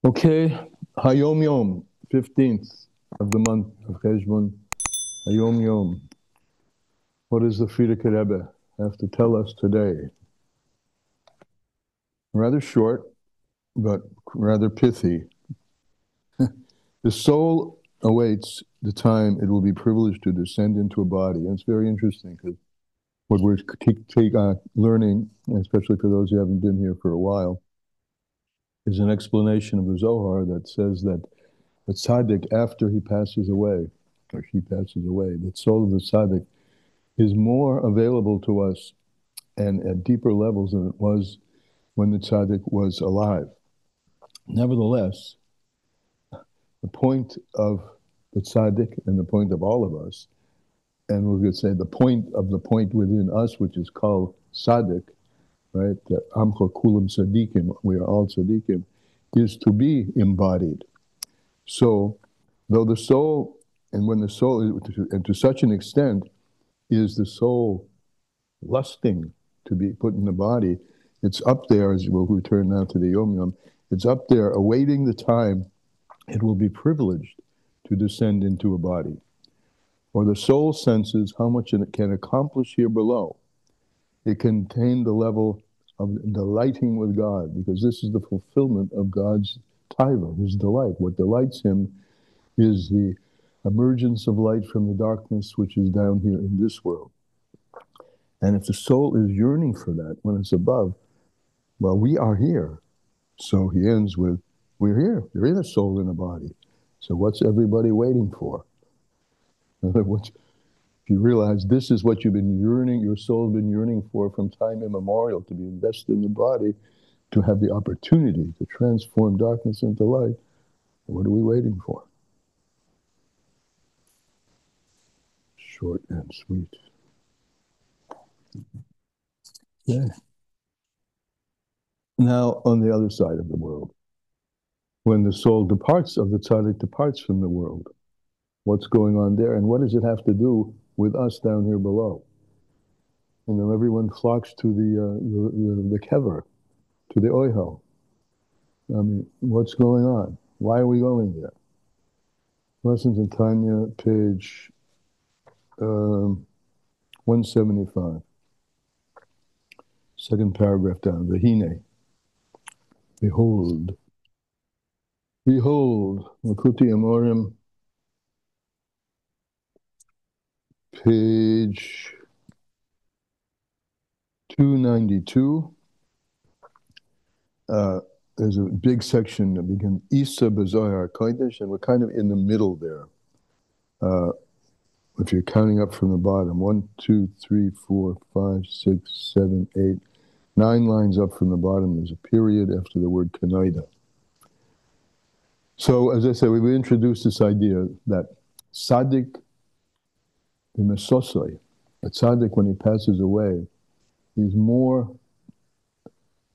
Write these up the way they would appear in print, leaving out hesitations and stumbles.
Okay, Hayom Yom, 15th of the month of Cheshbon, Hayom Yom. What does the Frierdiker Rebbe have to tell us today? Rather short, but rather pithy. The soul awaits the time it will be privileged to descend into a body. And it's very interesting because what we're learning, especially for those who haven't been here for a while, is an explanation of the Zohar that says that the tzaddik, after he passes away, or she passes away, the soul of the tzaddik is more available to us and at deeper levels than it was when the tzaddik was alive. Nevertheless, the point of the tzaddik and the point of all of us, and we could say the point of the point within us, which is called tzaddik, right? Amcha kulam tzaddikim, we are all tzaddikim, is to be embodied. So, though the soul, and when the soul is, and to such an extent, is the soul lusting to be put in the body, it's up there, as we'll return now to the Yom Yom, it's up there awaiting the time it will be privileged to descend into a body. For the soul senses how much it can accomplish here below. It can attain the level of delighting with God, because this is the fulfillment of God's taiva, his delight. What delights him is the emergence of light from the darkness which is down here in this world. And if the soul is yearning for that when it's above, well, we are here. So he ends with, we're here. There is a soul in a body. So what's everybody waiting for? In other words, if you realize this is what you've been yearning, your soul's been yearning for from time immemorial, to be invested in the body, to have the opportunity to transform darkness into light, what are we waiting for? Short and sweet. Yeah. Now, on the other side of the world, when the soul departs of the tzaddik, departs from the world, what's going on there, and what does it have to do with us down here below? You know, everyone flocks to the kever, to the oihel. I mean, what's going on? Why are we going there? Lessons in Tanya, page 175. Second paragraph down. Vehine. Behold. Behold. Makuti Amorim. Page 292. There's a big section that begins Isa B'Zohar Kodesh, and we're kind of in the middle there. If you're counting up from the bottom, 1, 2, 3, 4, 5, 6, 7, 8, 9 lines up from the bottom, there's a period after the word Kanaida. So, as I said, we've introduced this idea that tzadik b'mesosoi, a tzaddik when he passes away, he's more,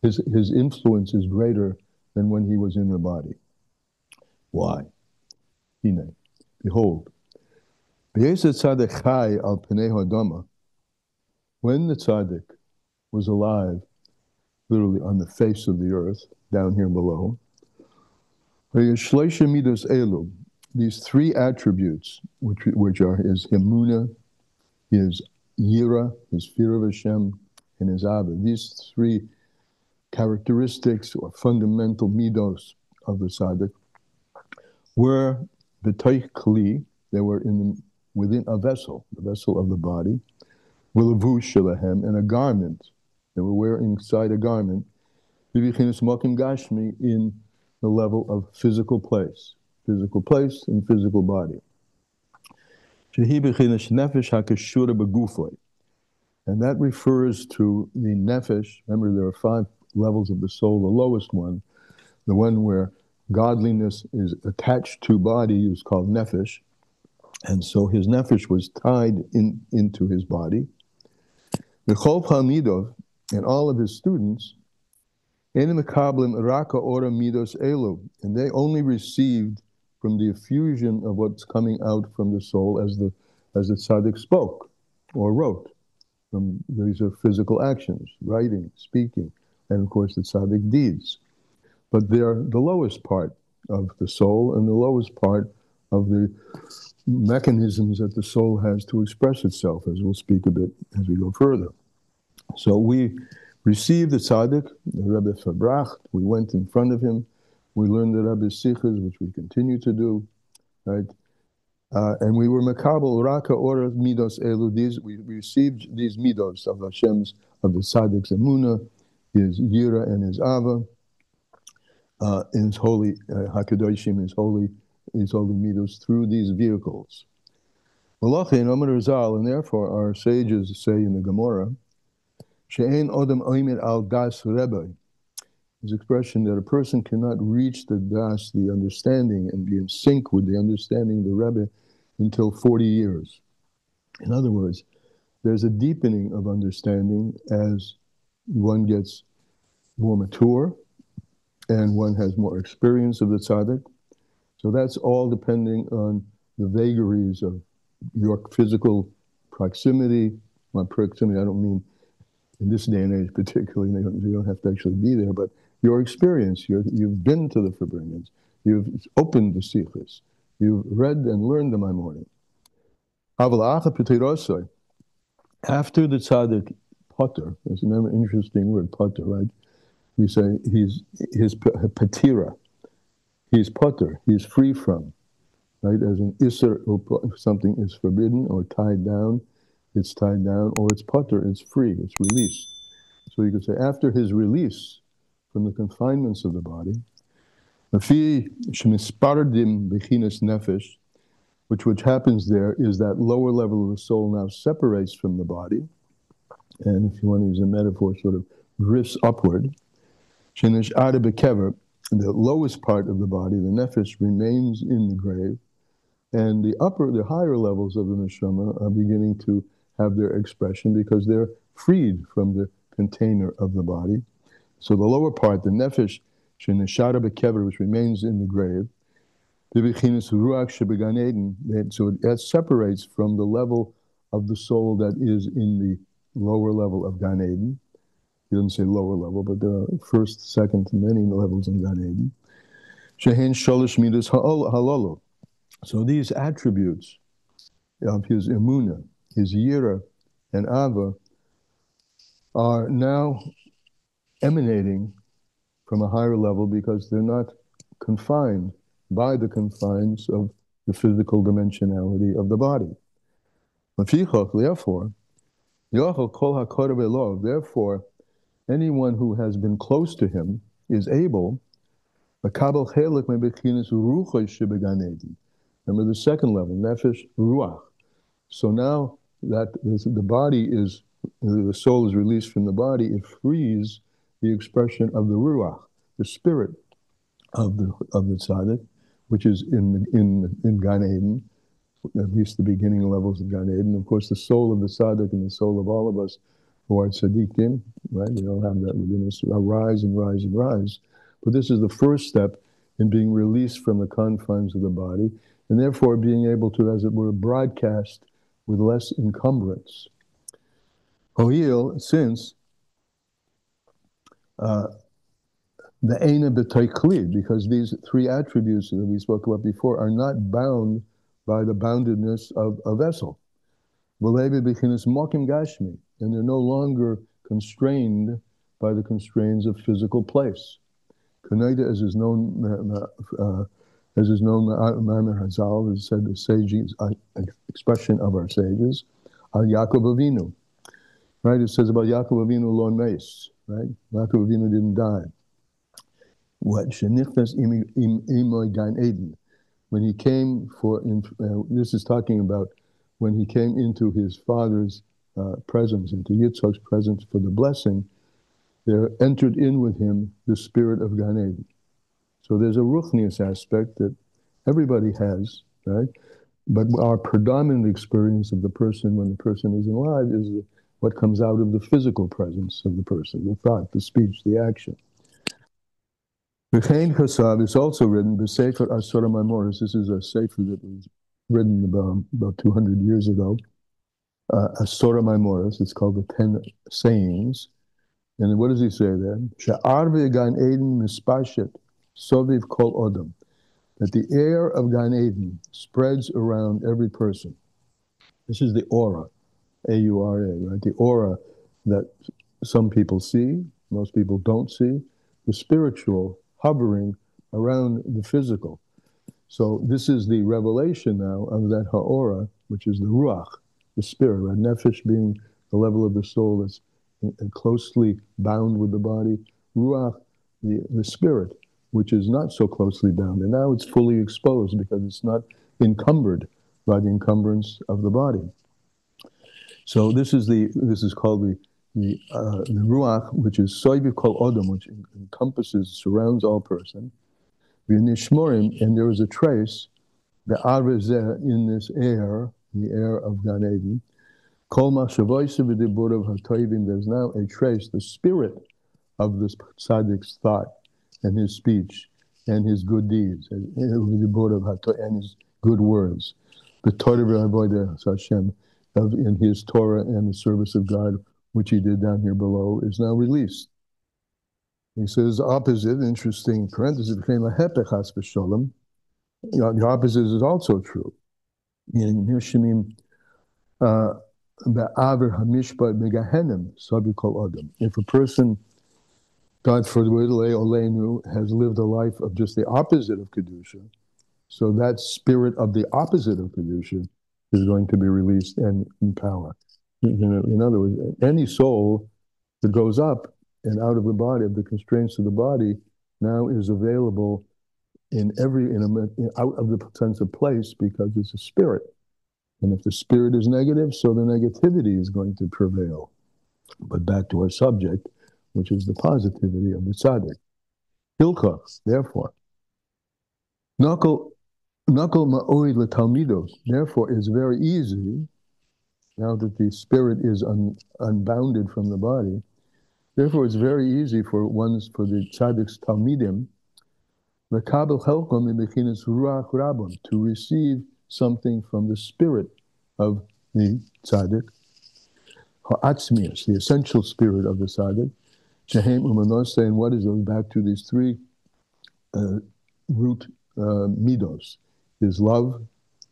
his influence is greater than when he was in the body. Why? Hine, behold, when the tzaddik was alive, literally on the face of the earth, down here below, these 3 attributes, which are his hemuna, his yira, his fear of Hashem, and his avod, these 3 characteristics or fundamental midos of the tzaddik were b'toich kli, they were within a vessel, the vessel of the body, v'levush shelahem, and a garment. They were wearing inside a garment, b'bichinas mokim gashmi, in the level of physical place and physical body. Shehi b'chinas nefesh hakashura b'gufoi, and that refers to the nefesh. Remember, there are 5 levels of the soul. The lowest one, the one where godliness is attached to body, is called nefesh. And so his nefesh was tied into his body. The Chol Palmidov and all of his students, and they only received from the effusion of what's coming out from the soul as the tzaddik spoke or wrote. These are physical actions, writing, speaking, and of course the tzaddik deeds. But they're the lowest part of the soul and the lowest part of the mechanisms that the soul has to express itself, as we'll speak a bit as we go further. So we received the tzaddik, the Rebbe Verbracht. We went in front of him. We learned the Rebbe's sichos, which we continue to do, right? And we were makabel raka ora midos elu. We received these midos of Hashem's, of the tzaddik's emuna, his yira and his ava, in his holy hakadoshim, his holy midos through these vehicles. Malachin Amar Rizal, and therefore our sages say in the Gemara, she'ein odem oimer al das rebbe. His expression that a person cannot reach the das, the understanding, and be in sync with the understanding of the Rebbe until 40 years. In other words, there's a deepening of understanding as one gets more mature and one has more experience of the tzaddik. So that's all depending on the vagaries of your physical proximity. By proximity, I don't mean in this day and age particularly, you don't have to actually be there, but your experience, you've been to the Fabringens, you've opened the sichos, you've read and learned the Maimonim. After the tzaddik potter, there's another interesting word, potter, right? We say his patira, he's potter, he's free from, right? As an isser, if something is forbidden or tied down, it's tied down, or it's potter, it's free, it's released. So you could say after his release from the confinements of the body, which happens there is that lower level of the soul now separates from the body, and if you want to use a metaphor, sort of drifts upward. The lowest part of the body, the nefesh, remains in the grave, and the higher levels of the neshama are beginning to have their expression because they're freed from the container of the body. So the lower part, the nefesh, which remains in the grave, so that separates from the level of the soul that is in the lower level of Gan Eden. He doesn't say lower level, but there are first, second, many levels in Gan Eden. So these attributes of his emuna, his yira and ava, are now emanating from a higher level because they're not confined by the confines of the physical dimensionality of the body. Therefore, anyone who has been close to him is able. Remember the second level, nefesh ruach. So now that the body is, the soul is released from the body, it frees the expression of the ruach, the spirit of the tzaddik, which is in Gan Eden, at least the beginning levels of Gan Eden. Of course, the soul of the tzaddik and the soul of all of us who are tzaddikim, right? We all have that within us. Rise and rise and rise. But this is the first step in being released from the confines of the body, and therefore being able to, as it were, broadcast with less encumbrance. Since the Eina b'toiklid, because these three attributes that we spoke about before are not bound by the boundedness of a vessel. And they're no longer constrained by the constraints of physical place. As is known, Ma'amer Hazal has said the sages, expression of our sages, Al Yaakov Avinu. Right? It says about Yaakov Avinu lo meis. Right? Yaakov Avinu didn't die. What shenichnas imoy Gan Eden, when he came this is talking about when he came into his father's presence, into Yitzchak's presence for the blessing, there entered in with him the spirit of Gan Eden. So there's a ruchnius aspect that everybody has, right? But our predominant experience of the person when the person is alive is what comes out of the physical presence of the person, the thought, the speech, the action. V'chein chasav is also written, b'sefer Asora Maimoros. This is a sefer that was written about 200 years ago. Asora Maimoros, it's called the 10 Sayings. And what does he say there? Sha'ar ve'gan Eden mispashet soviv kol odom. that the air of Gan Eden spreads around every person. This is the aura, A-U-R-A, right? The aura that some people see, most people don't see, the spiritual hovering around the physical. So this is the revelation now of that ha'ora, which is the ruach, the spirit, right? Nefesh being the level of the soul that's closely bound with the body. Ruach, the spirit, which is not so closely bound. And now it's fully exposed because it's not encumbered by the encumbrance of the body. So this is called the ruach, which is soiviv kol odom, which encompasses, surrounds all person. V'nishmorim, and there is a trace, the arezeh, in this air, the air of Gan Eden. Kol machshavoyse v'diborav hatoivim, there's now a trace, the spirit of this tzaddik's thought and his speech and his good deeds and his good words. The Torah v'avodah Hashem, in his Torah and the service of God, which he did down here below, is now released. He says opposite, interesting parenthesis, the opposite is also true. Meaning, if a person, God forbid, has lived a life of just the opposite of Kedusha, so that spirit of the opposite of Kedusha is going to be released and in power. In other words, any soul that goes up and out of the body, of the constraints of the body, now is available out of the sense of place, because it's a spirit. And if the spirit is negative, so the negativity is going to prevail. But back to our subject, which is the positivity of the tzaddik. Hilcha, therefore, Nakal ma'oid l'talmidos, therefore it's very easy, now that the spirit is unbounded from the body, therefore it's very easy for the tzaddik's talmidim, to receive something from the spirit of the tzaddik, ha'atzmius, the essential spirit of the tzaddik, shehem umanose, and what is it? Back to these three root midos: his love,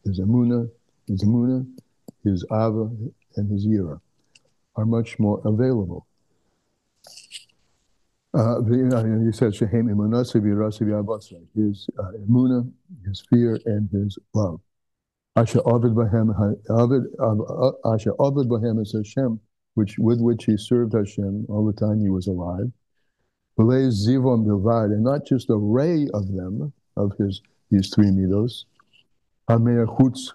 his emunah, his ava, and his yira are much more available. He says shehem emunah v'yirasa v'avasa, his emunah, his fear, and his love. Asher Ovid Bahem is Hashem, with which he served Hashem all the time he was alive. Zivon Bilvad, and not just a ray of them, of these three midos. Hameir Chutz,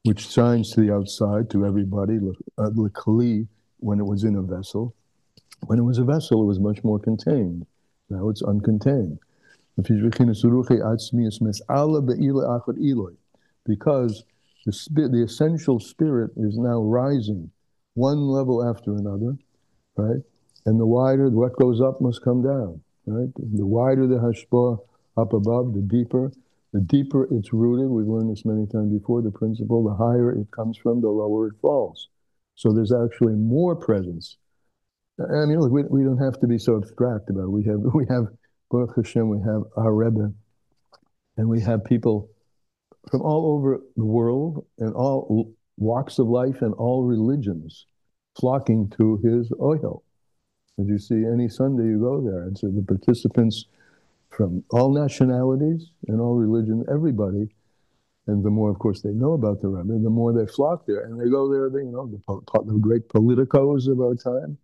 which shines to the outside, to everybody. L'kali, when it was in a vessel. When it was a vessel, it was much more contained. Now it's uncontained. Because the essential spirit is now rising, one level after another, right? And the wider, what goes up must come down, right? The wider the hashpah up above, the deeper it's rooted. We've learned this many times before, the principle, the higher it comes from, the lower it falls. So there's actually more presence. I mean, look, we don't have to be so abstract about it. We have Baruch Hashem, we have our Rebbe, and we have people from all over the world and all walks of life and all religions flocking to his oil. As you see, any Sunday you go there, and so the participants from all nationalities and all religions, everybody, and the more, of course, they know about the Rebbe, the more they flock there, and they go there, the great politicos of our time.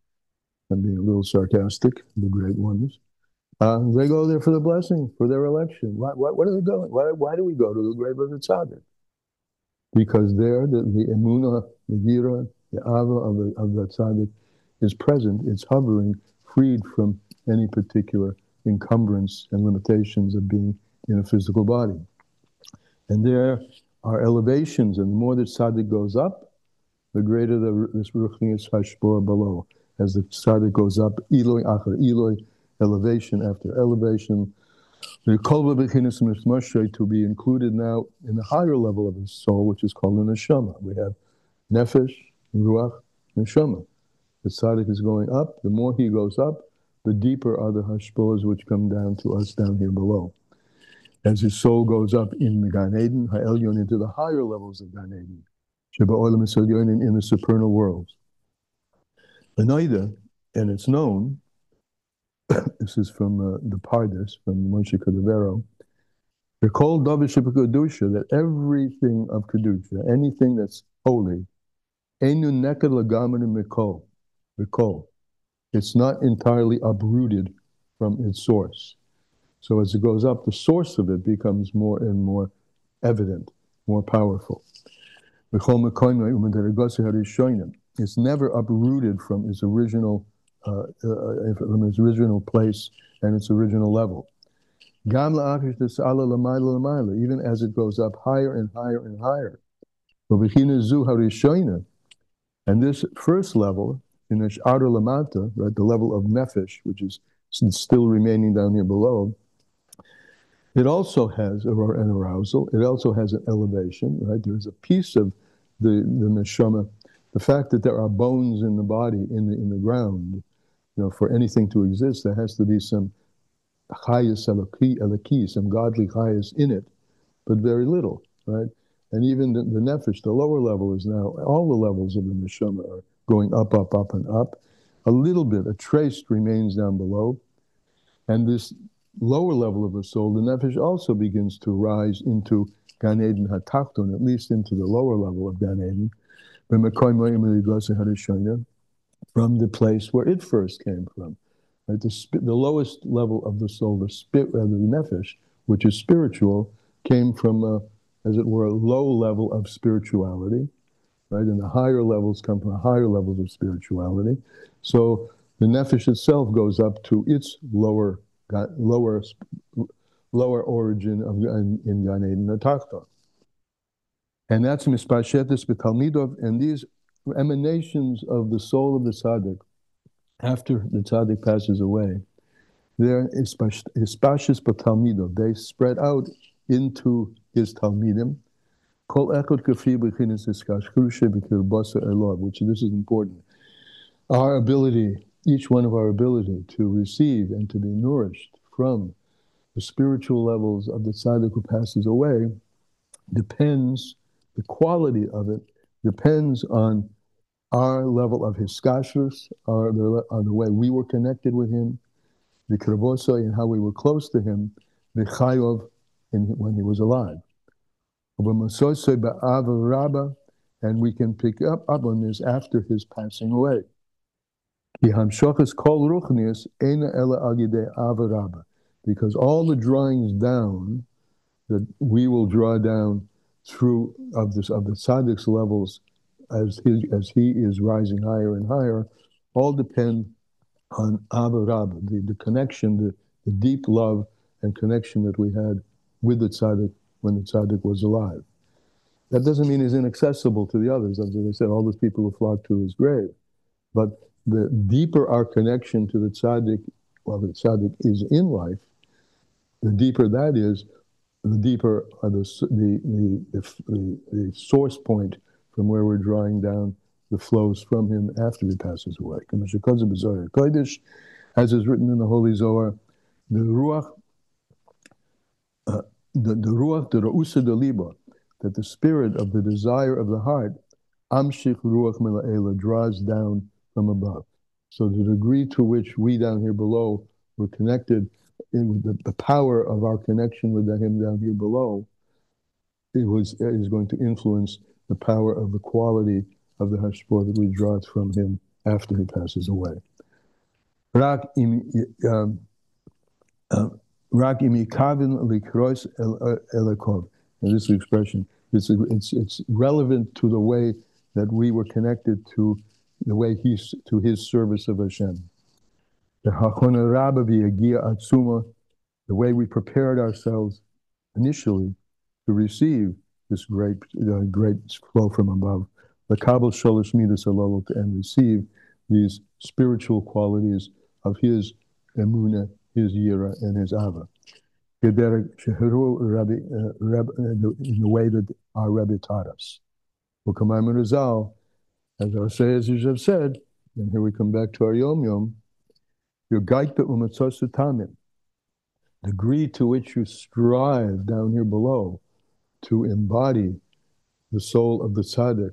I'm being a little sarcastic, the great ones. They go there for the blessing, for their election. Why are they going? Why do we go to the grave of the tzaddik? Because there, the emunah, the yira, the ava of the tzaddik is present. It's hovering, freed from any particular encumbrance and limitations of being in a physical body. And there are elevations, and the more the tzaddik goes up, the greater this ruchnius hashpah below. As the tzaddik goes up, Eloi achar Eloi, elevation after elevation, the kol b'bechinas mishmoshe, to be included now in the higher level of his soul, which is called the neshama. We have nefesh, ruach, neshama. The tzaddik is going up. The more he goes up, the deeper are the hashpahs which come down to us down here below. as his soul goes up in the Gan Eden, Ha'elyon, into the higher levels of Gan Eden, Sheba'olam Es'elyonim, in the supernal worlds. Anoida, and it's known, this is from the Pardes, from Moshe Cordovero, they're called Davish Kedusha, that everything of Kedusha, anything that's holy, Einu Nekad Lagamanim Mikol, it's not entirely uprooted from its source. So as it goes up, the source of it becomes more and more evident, more powerful. It's never uprooted from its original place and its original level. Even as it goes up higher and higher and higher. And this first level, in the outer lamata, right, the level of nefesh, which is still remaining down here below, it also has an arousal. It also has an elevation, right? There's a piece of the neshama, the fact that there are bones in the body, in the ground. For anything to exist, there has to be some chayas elaki, some godly chayas in it, but very little, right? And even the nefesh, the lower level, is now, all the levels of the neshama are going up, up, up, and up. A little bit, a trace remains down below. And this lower level of the soul, the nefesh, also begins to rise into Gan Eden HaTachton, at least into the lower level of Gan Eden, from the place where it first came from. Right? The lowest level of the soul, the nefesh, which is spiritual, came from, as it were, a low level of spirituality, right? And the higher levels come from higher levels of spirituality. So the nefesh itself goes up to its lower origin in Gan Eden HaTachton. And that's mispashetes b'talmidov, and these emanations of the soul of the tzaddik, after the tzaddik passes away, they're ispashis b'talmidov. They spread out into his talmidim. Kol echad kafi b'chinas iskashkrushe b'kirbasa elov, which this is important. Our ability, each one of our ability to receive and to be nourished from the spiritual levels of the tzaddik who passes away, depends, the quality of it depends on our level of hiskashrus, on the way we were connected with him, the kirvosai, and how we were close to him, the chayov, when he was alive. And we can pick up on this after his passing away. Because all the drawings down that we will draw down through of the tzaddik's levels as he is rising higher and higher, all depend on Ava Rabba, the connection, the deep love and connection that we had with the tzaddik when the tzaddik was alive. That doesn't mean he's inaccessible to the others. As I said, all those people who flocked to his grave. But the deeper our connection to the tzaddik, while the tzaddik is in life, the deeper that is, the deeper are the source point from where we're drawing down the flows from him after he passes away. As is written in the Holy Zohar, the Ruach, the Ruach, the Ra'usa de Liba, that the spirit of the desire of the heart, Amshich Ruach Mela'ela, draws down from above. So the degree to which we down here below were connected, in the power of our connection with him down here below, is going to influence the power of the quality of the hashpor that we draw from him after he passes away. Rak imi kavin likros elakov. And this expression, it's relevant to the way that we were connected to the way to his service of Hashem. The way we prepared ourselves initially to receive this great flow from above, the Kabul Sholosh Midas Alolot, and receive these spiritual qualities of his Emunah, his Yira, and his Ava. In the way that our Rebbe taught us. As our sages have said, and here we come back to our Yom Yom, your gaita umatzos tamim. degree to which you strive down here below to embody the soul of the tzaddik,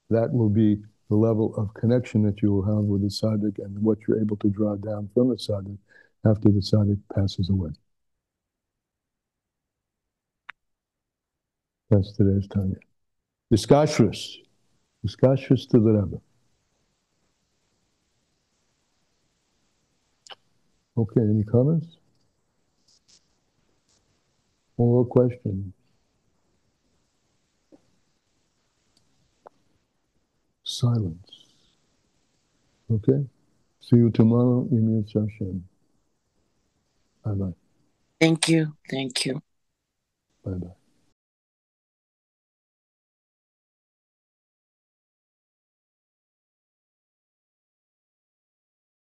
that will be the level of connection that you will have with the tzaddik and what you're able to draw down from the tzaddik after the tzaddik passes away. That's today's Tanya. Iskashrus to the Rebbe. Okay, any comments? Or questions? Silence. Okay? See you tomorrow, Emir Hashem. Bye-bye. Thank you. Thank you. Bye-bye.